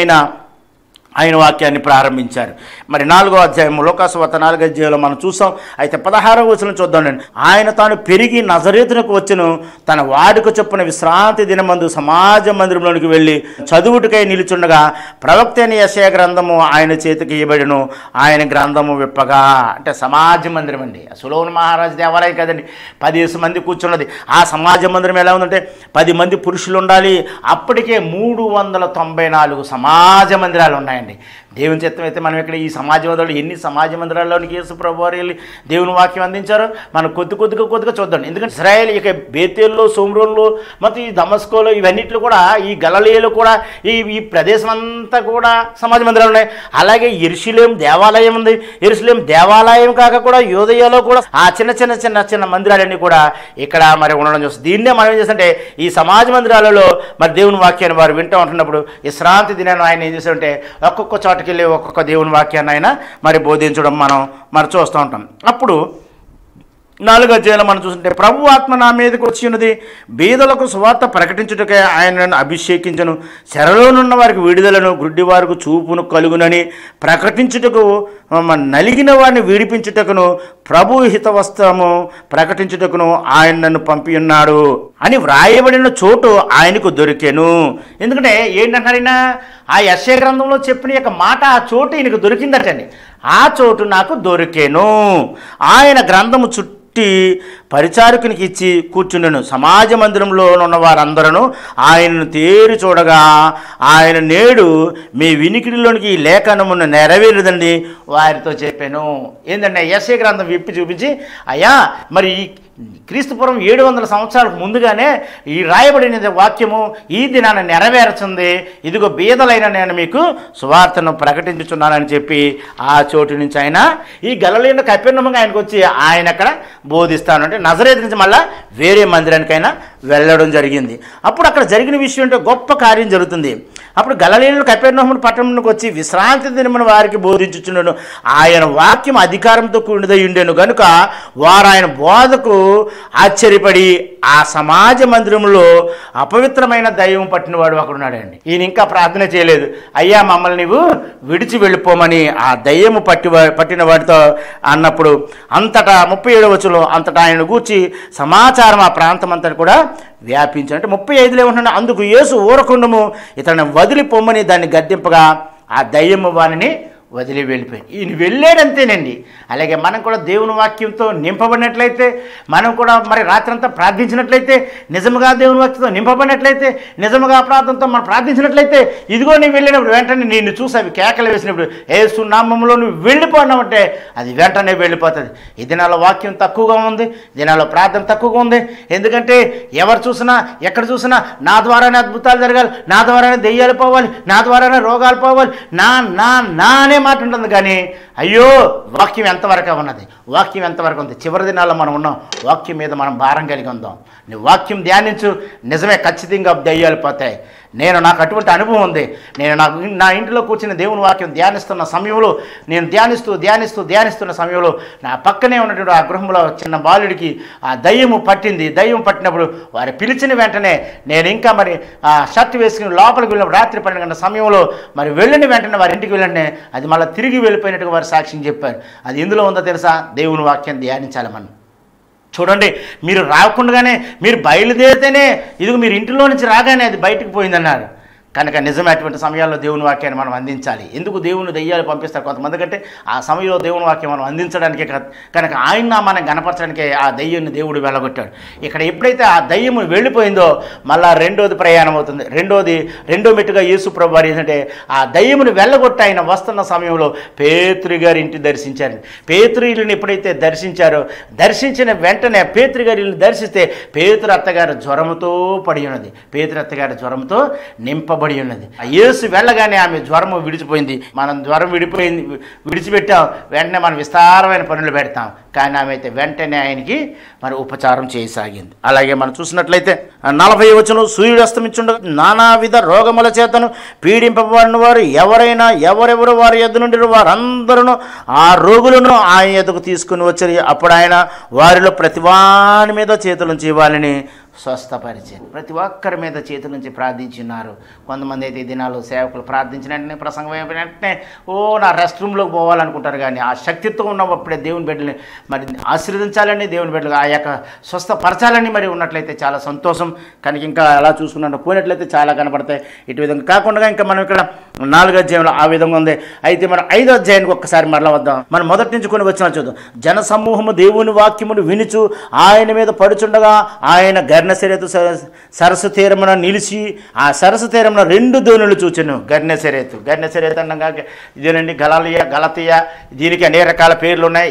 ఆయన వాక్యాన్ని ప్రారంభించారు. మరి 4వ అధ్యాయం లోకాసువార్త 4వ అధ్యాయంలో మనం చూసాం. అయితే 16వ వచనం చూద్దాం. ఆయన తాను పెరిగి నజరేతునకు వచ్చెను, తన వాడుక చొప్పున విశ్రాంతి దినమందు సమాజ మందిరంలోనికి వెళ్ళి చదువుటకై నిలుచుండగా ప్రవక్త అయిన యెషయా గ్రంథము ఆయన చేతికి ఇవ్వబడెను. ఆయన గ్రంథము విప్పగా, అంటే సమాజ మందిరం అండి, సొలొమోను మహారాజు దేవాలయం కదండి, 10 మంది కూర్చున్నది. ఆ సమాజ మందిరం ఎలా ఉందంటే 10 మంది పురుషులు ఉండాలి. అప్పటికే 394 సమాజ మందిరాలు ఉన్నాయండి. దేవుని చిత్తం అయితే మనం ఇక్కడ ఈ సమాజ మందిరాలు, ఎన్ని సమాజ మందిరాల్లోనికి యేసు ప్రభువు వారు వెళ్ళి దేవుని వాక్యం అందించారో మనం కొద్దిగా చూద్దాం. ఎందుకంటే ఇశ్రాయేల్ ఇక బేతేల్లో, సోమ్రోన్లో, ಮತ್ತು ఈ దమస్కోలో, ఇవన్నిట్లో కూడా, ఈ గలిలయలో కూడా, ఈ ప్రదేశం అంతా కూడా సమాజ మందిరాలు ఉన్నాయి. అలాగే యెరూషలేం దేవాలయం ఉంది. యెరూషలేం దేవాలయం కాక కూడా యూదయలో కూడా ఆ చిన్న మందిరాలన్నీ కూడా ఇక్కడ మరి ఉండడం చూస్తుంది. దీన్నే మనం ఏం చేస్తుంటే ఈ సమాజ మందిరాలలో మరి దేవుని వాక్యాన్ని వారు వింటూ ఉంటున్నప్పుడు విశ్రాంతి దినాన్ని ఆయన ఏం చేస్తుంటే ఒక్కొక్క చోటకి వెళ్ళి ఒక్కొక్క దేవుని వాక్యాన్ని ఆయన మరి బోధించడం మనం చూస్తూ ఉంటాం. అప్పుడు 4వ అధ్యాయంలో మనం చూస్తుంటే ప్రభు ఆత్మ నా మీదకి వచ్చి ఉన్నది, బీదలకు సువార్త ప్రకటించుటకే ఆయనను అభిషేకించను, చెరలోనున్న వారికి విడుదలను, గుడ్డి వారికి చూపును కలుగునని ప్రకటించుటకు, నలిగిన వారిని విడిపించుటకును, ప్రభు హితవస్త్రము ప్రకటించుటకును ఆయన నన్ను పంపి ఉన్నాడు అని వ్రాయబడిన చోటు ఆయనకు దొరికెను. ఎందుకంటే ఏంటంటారైనా ఆ యెషయా గ్రంథంలో చెప్పిన యొక్క మాట ఆ చోటు ఈయనకు దొరికిందటండి. ఆ చోటు నాకు దొరికెను. ఆయన గ్రంథము చుట్టూ పరిచారకునికి ఇచ్చి కూర్చుండెను. సమాజ మందిరంలో ఉన్న వారందరూ ఆయనను తేరి చూడగా ఆయన నేడు మీ వినికిడిలోనికి ఈ లేఖనమును నెరవేరుదండి వారితో చెప్పాను. ఏంటంటే యెషయా గ్రంథం విప్పి చూపించి, అయ్యా మరి క్రీస్తుపూర్వం 700 సంవత్సరాలకు ముందుగానే ఈ రాయబడిన వాక్యము ఈ దినాన నెరవేర్చుంది. ఇదిగో బీదలైన నేను మీకు సువార్తను ప్రకటించుచున్నానని చెప్పి ఆ చోటు నుంచి ఆయన ఈ గలిలయ కపెర్నహూముకు ఆయనకు వచ్చి ఆయన అక్కడ బోధిస్తాను అంటే నజరేతు నుంచి మళ్ళీ వేరే మందిరానికైనా వెళ్ళడం జరిగింది. అప్పుడు అక్కడ జరిగిన విషయం అంటే గొప్ప కార్యం జరుగుతుంది. అప్పుడు గలిలయ కపెర్నహూము పట్టణంలోకి వచ్చి విశ్రాంతి దినమున వారికి బోధించుచున్నాడు. ఆయన వాక్యం అధికారంతో కూడినదై ఉండెను గనుక వారు ఆయన బోధకు ఆశ్చర్యపడి ఆ సమాజ మందిరంలో అపవిత్రమైన దయ్యం పట్టినవాడు అక్కడ ఉన్నాడండి. ఈయన ఇంకా ప్రార్థన చేయలేదు, అయ్యా మమ్మల్ని నీవు విడిచి వెళ్ళిపోమని ఆ దయ్యము పట్టిన వాడితో అన్నప్పుడు అంతటా 37వ వచనంలో అంతటా ఆయన గూర్చి సమాచారం ఆ ప్రాంతం అంతటి కూడా వ్యాపించి అంటే 35లో ఏమంటున్నాడు, అందుకు యేసు ఊరకుండము ఇతను వదిలిపోమని దాన్ని గద్దింపగా ఆ దయ్యము వారిని వదిలి వెళ్ళిపోయింది. ఈయన వెళ్ళాడంతేనండి. అలాగే మనం కూడా దేవుని వాక్యంతో నింపబడినట్లయితే, మనం కూడా మరి రాత్రంతా ప్రార్థించినట్లయితే, నిజముగా దేవుని వాక్యంతో నింపబడినట్లయితే, నిజముగా ప్రార్థనతో మనం ప్రార్థించినట్లయితే, ఇదిగో నీవు వెళ్ళినప్పుడు వెంటనే నిన్ను చూసి అవి కేకలు వేసినప్పుడు యేసు నామములో నువ్వు వెళ్ళిపోయినావంటే అది వెంటనే వెళ్ళిపోతుంది. ఈ దినాల్లో వాక్యం తక్కువగా ఉంది, దినాల్లో ప్రార్థన తక్కువగా ఉంది. ఎందుకంటే ఎవరు చూసినా ఎక్కడ చూసినా నా ద్వారానే అద్భుతాలు జరగాలి, నా ద్వారానే దెయ్యాలు పోవాలి, నా ద్వారానే రోగాలు పోవాలి, నా నా నా అనే మాట ఉంటుంది. కానీ అయ్యో వాక్యం ఎంతవరకు ఉన్నది, వాక్యం ఎంతవరకు ఉంది. చివరి దినాల్లో మనం ఉన్నాం, వాక్యం మీద మనం భారం కలిగి ఉందాం. నువ్వు వాక్యం ధ్యానించు, నిజమే ఖచ్చితంగా దయ్యాలు పోతాయి. నాకు అటువంటి అనుభవం ఉంది. నా ఇంటిలో కూర్చుని దేవుని వాక్యం ధ్యానిస్తున్న సమయంలో, నేను ధ్యానిస్తున్న సమయంలో నా పక్కనే ఉన్నటువంటి ఆ గృహంలో చిన్న బాలుడికి ఆ దయ్యము పట్టింది. దయ్యం పట్టినప్పుడు వారు పిలిచిన వెంటనే నేను ఇంకా మరి ఆ షర్ట్ వేసుకుని లోపలికి వెళ్ళినప్పుడు రాత్రి 12 గంటల సమయంలో మరి వెళ్ళిన వెంటనే వారి ఇంటికి వెళ్ళండి అది మళ్ళీ తిరిగి వెళ్ళిపోయినట్టుగా వారు సాక్ష్యం చెప్పారు. అది ఎందులో ఉందో తెలుసా? దేవుని వాక్యం ధ్యానించాలి మనం. చూడండి, మీరు రాకుండానే మీరు బయలుదేరితేనే ఇదిగో మీరు ఇంటిలో నుంచి రాగానే అది బయటకు పోయిందన్నారు. కనుక నిజమైనటువంటి సమయాల్లో దేవుని వాక్యాన్ని మనం అందించాలి. ఎందుకు దేవుని దయ్యాలు పంపిస్తారు కొంతమంది కంటే ఆ సమయంలో దేవుని వాక్యం మనం అందించడానికే కనుక ఆయన మనం గణపరచడానికే ఆ దయ్యాన్ని దేవుడు వెళ్ళగొట్టాడు. ఇక్కడ ఎప్పుడైతే ఆ దయ్యము వెళ్ళిపోయిందో మళ్ళా రెండోది ప్రయాణం అవుతుంది. రెండో మెట్టుగా యేసు ప్రభు వారు ఏంటంటే ఆ దయ్యమును వెళ్ళగొట్టి ఆయన వస్తున్న సమయంలో పేతురు గారి ఇంటి దర్శించారు. పేతురు ఇల్లుని ఎప్పుడైతే దర్శించిన వెంటనే పేతురు గారి ఇల్లు దర్శిస్తే పేతురు అత్తగారు జ్వరంతో పడి ఉన్నది. పేతురు అత్తగారి జ్వరంతో నింపబడి ఉన్నది. యేసు వెళ్ళగానే ఆమె జ్వరము విడిచిపోయింది. మనం జ్వరం విడిచిపెట్టాం, వెంటనే మనం విస్తారమైన పనులు పెడతాం. కానీ ఆమె అయితే వెంటనే ఆయనకి మరి ఉపచారం చేయసాగింది. అలాగే మనం చూసినట్లయితే 40వ వచనం, సూర్యుడు అస్తమించుండగా నానావిధ రోగముల చేతను పీడింపబడిన వారు ఎవరెవరు వారి యొద్ద నుండి వారందరూ ఆ రోగులను ఆయన యొద్దకు తీసుకుని వచ్చారు. అప్పుడు ఆయన వారిలో ప్రతివాని మీద చేతులుంచి వాళ్ళని స్వస్థపరిచారు. ప్రతి ఒక్కరి మీద చేతుల నుంచి ప్రార్థించున్నారు. కొంతమంది అయితే ఈ దినాలు సేవకులు ప్రార్థించిన వెంటనే ప్రసంగం అయిపోయిన వెంటనే నా రెస్ట్ రూమ్లోకి పోవాలనుకుంటారు. కానీ ఆ శక్తితో ఉన్నప్పుడే దేవుని బిడ్డని మరి ఆశీర్వదించాలని, దేవుని బిడ్డలు ఆ యొక్క స్వస్థపరచాలని మరి ఉన్నట్లయితే చాలా సంతోషం. కనుక ఇంకా అలా చూసుకున్నాను పోయినట్లయితే చాలా కనపడతాయి. ఇటు విధంగా కాకుండా ఇంకా మనం ఇక్కడ 4వ అధ్యాయంలో ఆ విధంగా ఉంది. అయితే మనం 5వ అధ్యాయానికి ఒక్కసారి మరలా వద్దాం. మనం మొదటి నుంచి కొన్ని వచ్చిన చూద్దాం. జన సమూహము దేవుని వాక్యమును వినుచు ఆయన మీద పడుచుండగా ఆయన గర్నెసెరెతు సరస్సు తీరమున నిలిచి ఆ సరస్సు తీరమున 2 దోణులు చూచెను. గర్నెసెరెతు అనగా ఇదేనండి గలతీయ, దీనికి అనేక రకాల పేర్లు ఉన్నాయి.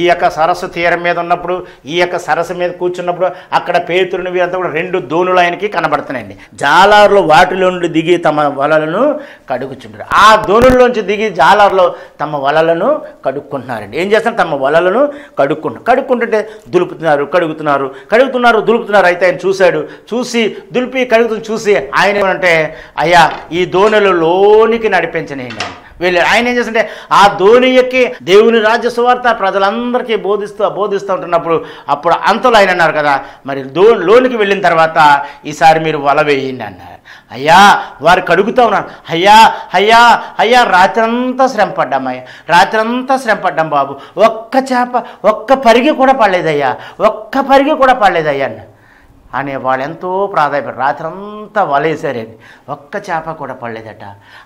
ఈ యొక్క సరస్సు తీరం మీద ఉన్నప్పుడు, ఈ యొక్క సరస్సు మీద కూర్చున్నప్పుడు అక్కడ పేతురుని వీరంతా కూడా 2 దోణులు ఆయనకి కనబడుతున్నాయండి. జాలారులు వాటిలో నుండి దిగి తమ వలలను కడుగుచుంటారు. ఆ దోణుల్లోంచి దిగి జాలారులో తమ వలలను కడుక్కుంటున్నారండి. ఏం చేస్తారు? తమ వలలను కడుక్కుంటుంటే దులుపుతున్నారు. అయితే ఆయన చూసి దులిపి కడుగుతుంది. చూసి ఆయన ఏమంటే, అయ్యా ఈ దోణిలో లోనికి నడిపించనేయండి వీళ్ళు. ఆయన ఏం చేస్తుంటే ఆ దోణి ఎక్కి దేవుని రాజ్య సువార్త ప్రజలందరికీ బోధిస్తూ ఉంటున్నప్పుడు అప్పుడు అంతలో ఆయన అన్నారు కదా, మరి లోనికి వెళ్ళిన తర్వాత ఈసారి మీరు వల వేయండి అన్నారు. అయ్యా వారు కడుగుతూ ఉన్నారు. అయ్యా రాత్రంతా శ్రమ పడ్డాం బాబు, ఒక్క పరిగి కూడా పడలేదయ్యా అనే వాళ్ళు ఎంతో ప్రాధాన్యపడి రాత్రంతా వలేసారని ఒక్క చేప కూడా పడలేదట.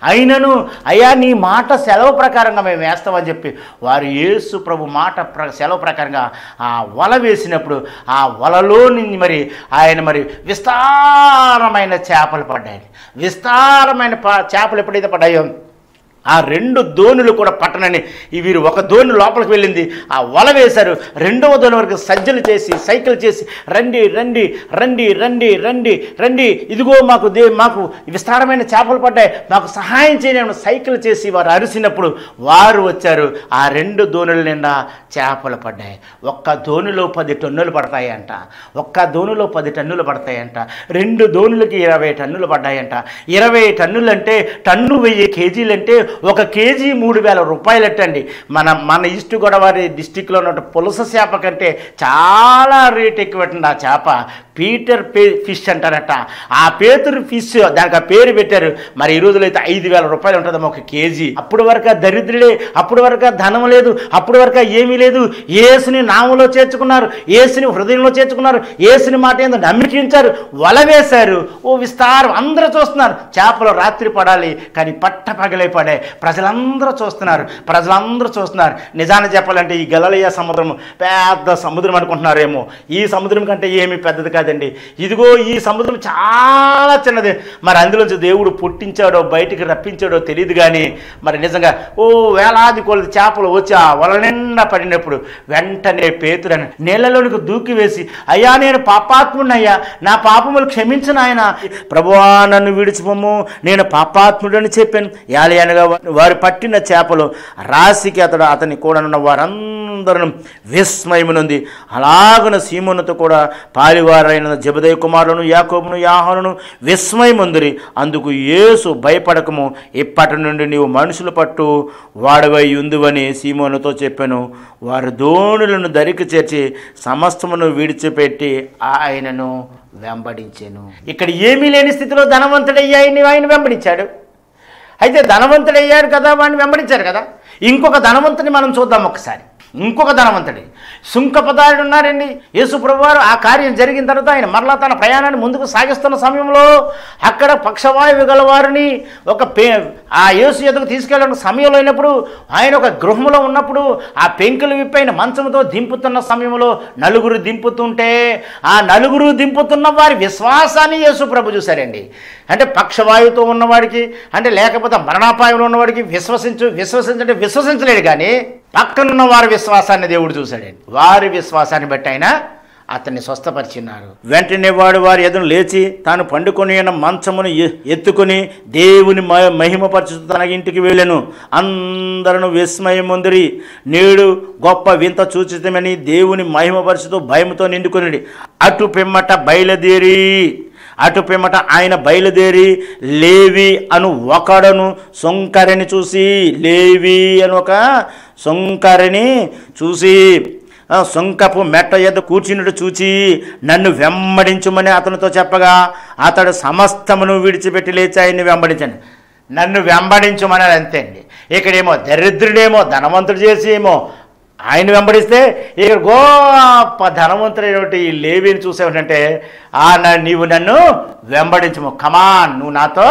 అయినను అయ్యా నీ మాట సెలవు ప్రకారంగా మేము వేస్తామని చెప్పి వారు యేసు ప్రభు మాట సెలవు ప్రకారంగా ఆ వల వేసినప్పుడు ఆ వలలో నుంచి మరి ఆయన మరి విస్తారమైన చేపలు పడ్డాయి. విస్తారమైన చేపలు ఎప్పుడైతే పడ్డాయో ఆ 2 దోణులు కూడా పట్టనని వీరు ఒక దోణి లోపలికి వెళ్ళింది, ఆ వల వేశారు. 2వ దోణి వరకు సజ్జలు చేసి సైకిల్ చేసి రండి రండి రండి రండి రండి రండి, ఇదిగో మాకు విస్తారమైన చేపలు పడ్డాయి, మాకు సహాయం చేయని సైకిల్ చేసి వారు అరిసినప్పుడు వారు వచ్చారు. ఆ 2 దోణుల నిండా చేపలు పడ్డాయి. ఒక్క దోణిలో 10 టన్నులు పడతాయంట. ఒక్క దోణిలో 10 టన్నులు పడతాయంట. 2 దోణులకి 20 టన్నులు పడ్డాయంట. 20 టన్నులు అంటే టన్ను 1000 కేజీలు అంటే 1 కేజీ 3000 రూపాయలట్టండి. మన ఈస్ట్ గోదావరి డిస్టిక్లో ఉన్న పులస చేప కంటే చాలా రేట్ ఎక్కువటండి. ఆ చేప పీటర్ ఫిష్ అంటారట. ఆ పేతురు ఫిష్, దానికి ఆ పేరు పెట్టారు. మరి ఈ రోజులో అయితే 5000 రూపాయలు ఉంటుందమ్మా 1 కేజీ. అప్పుడు వరకు దరిద్రుడే, అప్పుడు వరకు ధనం లేదు, అప్పుడు వరకు ఏమీ లేదు. యేసుని నామంలో చేర్చుకున్నారు, యేసుని హృదయంలో చేర్చుకున్నారు, యేసుని మాట ఏందో నమ్మికించారు, వల వేశారు. విస్తారం అందరూ చూస్తున్నారు. చేపలు రాత్రి పడాలి కానీ పట్ట పగలే పడాయి. ప్రజలందరూ చూస్తున్నారు. నిజాన్ని చెప్పాలంటే ఈ గలిలయ సముద్రం పెద్ద సముద్రం అనుకుంటున్నారేమో. ఈ సముద్రం కంటే ఏమీ పెద్దది కాదండి. ఇదిగో ఈ సముద్రం చాలా చిన్నది. మరి అందులోంచి దేవుడు పుట్టించాడో బయటికి రప్పించాడో తెలియదు కానీ మరి నిజంగా వేలాది కొలది చేపలు వచ్చి ఆ వల నిండా పడినప్పుడు వెంటనే పేతురు నీళ్ళలోనికి దూకి వేసి, అయ్యా నేను పాపాత్ముడినయ్యా, నా పాపములు క్షమించను ఆయన, ప్రభువా నన్ను విడిచిపోము, నేను పాపాత్ముడని చెప్పాను. యాలయనగా వారు పట్టిన చేపలు రాశికి అతని కూడా ఉన్న వారందరూ విస్మయమునుంది. అలాగన సీమోనుతో కూడా పాలివారైన జెబెదయి కుమారులను యాకోబును యోహానును విస్మయముందిరి. అందుకు యేసు భయపడకము, ఇప్పటి నుండి నీవు మనుషులు పట్టు వాడవై ఉందువని సీమోనుతో చెప్పాను. వారు దోణులను దరికి చేర్చి సమస్తమును విడిచిపెట్టి ఆయనను వెంబడించాను. ఇక్కడ ఏమీ లేని స్థితిలో ధనవంతుడయ్యాయని ఆయన వెంబడించాడు. అయితే ధనవంతుడయ్యాడు కదా, వాడిని వెంబడించారు కదా. ఇంకొక ధనవంతుని మనం చూద్దాం ఒకసారి. ఇంకొక ధనవంతుడి సుంకపదారుడు ఉన్నారండి. యేసు ప్రభువారు ఆ కార్యం జరిగిన తర్వాత ఆయన మరలా తన ప్రయాణాన్ని ముందుకు సాగిస్తున్న సమయంలో అక్కడ పక్షవాయువు గలవారిని ఆ యేసు ఎదుగు తీసుకెళ్ళిన సమయంలో అయినప్పుడు ఆయన ఒక గృహంలో ఉన్నప్పుడు ఆ పెంకులు విప్పైన మంచంతో దింపుతున్న సమయంలో నలుగురు దింపుతుంటే ఆ నలుగురు దింపుతున్న వారి విశ్వాసాన్ని యేసు ప్రభు చూశారండి. అంటే పక్షవాయువుతో ఉన్నవాడికి, అంటే లేకపోతే మరణాపాయంలో ఉన్నవాడికి విశ్వసించంటే విశ్వసించలేడు, కానీ పక్కనున్న వారి విశ్వాసాన్ని దేవుడు చూశాడండి. వారి విశ్వాసాన్ని బట్టి ఆయన అతన్ని స్వస్థపరిచినారు. వెంటనే వారి ఎదురు లేచి తాను పండుకొని ఉన్న మంచమును ఎత్తుకొని దేవుని మహిమపరచుతూ తన ఇంటికి వెళ్ళెను. అందరూ విస్మయముందిరి. నేడు గొప్ప వింత చూచితమని దేవుని మహిమపరచుతూ భయముతో నిండుకొని అటు పిమ్మట ఆయన బయలుదేరి లేవి అను ఒకడను సుంకరిని చూసి, లేవి అను ఒక సుంకరిని చూసి సుంకపు మెట్ట ఎద్ద కూర్చున్నట్టు చూచి నన్ను వెంబడించుమని అతనితో చెప్పగా అతడు సమస్తమును విడిచిపెట్టి లేచి ఆయన్ని వెంబడించాను. నన్ను వెంబడించుమని అంతే అండి. ఇక్కడేమో దరిద్రుడేమో ధనవంతుడు చేసి ఏమో ఆయన వెంబడిస్తే, ఇక్కడ గొప్ప ధనవంతుడైనటువంటి ఈ లేవిని చూసేటంటే నీవు నన్ను వెంబడించము, కమాన్, నువ్వు నాతో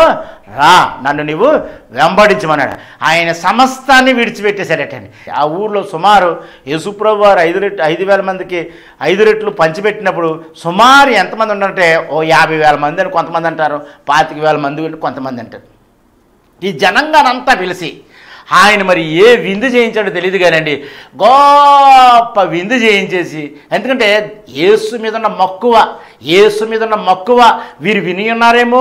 రా, నన్ను నీవు వెంబడించమన్నాడు. ఆయన సమస్తాన్ని విడిచిపెట్టేశారటండి. ఆ ఊర్లో సుమారు యేసుప్రభు వారు 5,000 మందికి 5 రెట్లు పంచిపెట్టినప్పుడు సుమారు ఎంతమంది ఉన్నారంటే 50,000 మంది అని కొంతమంది అంటారు, 25,000 మంది అని కొంతమంది అంటారు. ఈ జనంగానంతా పిలిచి ఆయన మరి ఏ విందు చేయించాడో తెలియదు కానండి, గొప్ప విందు చేయించేసి, ఎందుకంటే యేసు మీద ఉన్న మక్కువ వీరు విని ఉన్నారేమో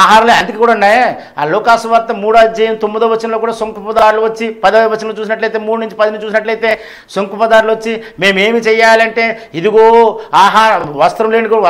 ఆహారాలు. అందుకే కూడా ఉన్నాయి ఆ లోకాసు వార్త 3:9 వచనంలో కూడా సుంకపదారులు వచ్చి 10వ వచనం చూసినట్లయితే 3 నుంచి 10 చూసినట్లయితే సుంకపదారులు వచ్చి మేమేమి చేయాలంటే ఇదిగో వస్త్రం లేని కూడా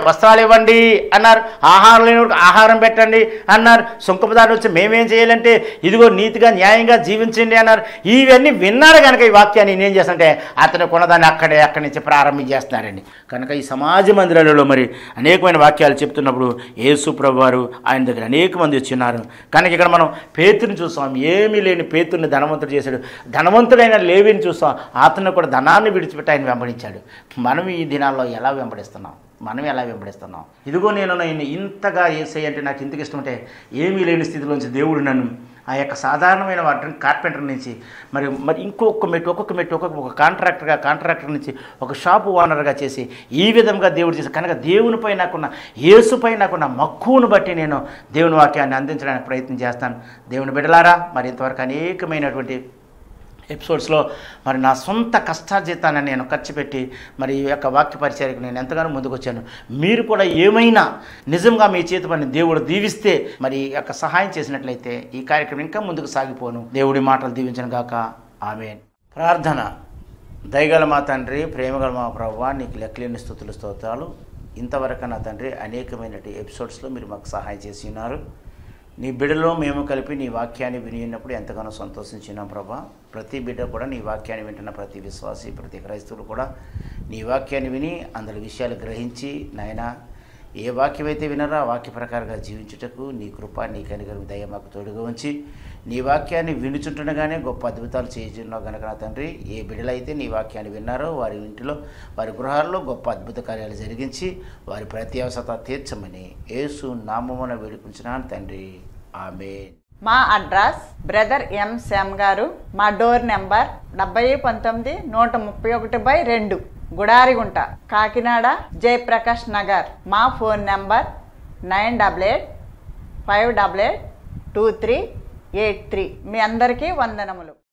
వస్త్రాలు ఇవ్వండి అన్నారు, ఆహారం లేని ఆహారం పెట్టండి అన్నారు. సుంకపదారులు వచ్చి మేమేం చేయాలంటే ఇదిగో నీతిగా న్యాయంగా జీవించండి అన్నారు. ఇవన్నీ విన్నారు కనుక ఈ వాక్యాన్ని నేనేం చేస్తానంటే అతను కొన్నదాన్ని అక్కడి నుంచి ప్రారంభించేస్తున్నారండి. కనుక ఈ సమాజ మందిరాలలో మరి అనేకమైన వాక్యాలు చెప్తున్నప్పుడు యేసు ప్రభు వారు ఆయన దగ్గర అనేక మంది వచ్చిన్నారు. కనుక ఇక్కడ మనం పేతుని చూస్తాం, ఏమీ లేని పేతుని ధనవంతుడు చేశాడు. ధనవంతుడైన లేవిని చూస్తాం, అతను కూడా ధనాన్ని విడిచిపెట్టి ఆయన వెంబడించాడు. మనం ఈ దినాల్లో ఎలా వెంబడిస్తున్నాం? ఇదిగో నేను ఇంతగా యేసయ్య అంటే నాకు ఇంతకు ఇష్టం అంటే ఏమీ లేని స్థితిలోంచి దేవుడు నన్ను ఆ యొక్క సాధారణమైన కార్పెంటర్ నుంచి మరి ఒక్కొక్క మెట్టు ఒక కాంట్రాక్టర్ నుంచి ఒక షాపు ఓనర్గా చేసి ఈ విధంగా దేవుడు చేసి కనుక దేవునిపై నాకున్న యేసుపై నాకున్న మక్కువను బట్టి నేను దేవుని వాక్యాన్ని అందించడానికి ప్రయత్నం చేస్తాను. దేవుని బిడ్డలారా, మరి ఇంతవరకు అనేకమైనటువంటి ఎపిసోడ్స్లో మరి నా సొంత కష్టార్జితాన్ని నేను ఖర్చు పెట్టి మరి ఈ యొక్క వాక్య పరిచర్యకు నేను ఎంతగానో ముందుకు వచ్చాను. మీరు కూడా ఏమైనా నిజంగా మీ చేతి పని దేవుడు దీవిస్తే మరి ఈ యొక్క సహాయం చేసినట్లయితే ఈ కార్యక్రమం ఇంకా ముందుకు సాగిపోను. దేవుడి మాటలు దీవించను గాక. ఆమేన్. ప్రార్థన. దయగల మా తండ్రి, ప్రేమగల మా ప్రభువా, నీకు లెక్కలేని స్తుతులు స్తోత్రాలు. ఇంతవరకు నా తండ్రి అనేకమైన ఎపిసోడ్స్లో మీరు మాకు సహాయం చేసి ఉన్నారు. నీ బిడ్డలో మేము కలిపి నీ వాక్యాన్ని వినినప్పుడు ఎంతగానో సంతోషించినాం ప్రభా. ప్రతి బిడ్డ కూడా నీ వాక్యాన్ని వింటున్న ప్రతి విశ్వాసి, ప్రతి క్రైస్తవులు కూడా నీ వాక్యాన్ని విని అందులో విషయాలు గ్రహించి నాయనా ఏ వాక్యం అయితే వినరో ఆ వాక్య ప్రకారంగా జీవించుటకు నీ కృప, నీ కనికరం, దయ మాకు తోడుగా ఉంచి నీ వాక్యాన్ని వినుచుంటుండగానే గొప్ప అద్భుతాలు చేయుచున్నావు గనక నా తండ్రి, ఏ బిడ్డలైతే నీ వాక్యాన్ని విన్నారో వారి ఇంటిలో, వారి గృహాల్లో గొప్ప అద్భుత కార్యాలు జరిగించి వారి ప్రతి అవసరత తీర్చమని యేసు నామమున వేడుకుంటున్నాను తండ్రి. ఆమేన్. మా అడ్రస్ బ్రదర్ ఎం శ్యామ్ గారు, మా డోర్ నెంబర్ 7019-131/2, గుడారిగుంట, కాకినాడ, జయప్రకాష్ నగర్. మా ఫోన్ నెంబర్ 9885882383. మీ అందరికీ వందనములు.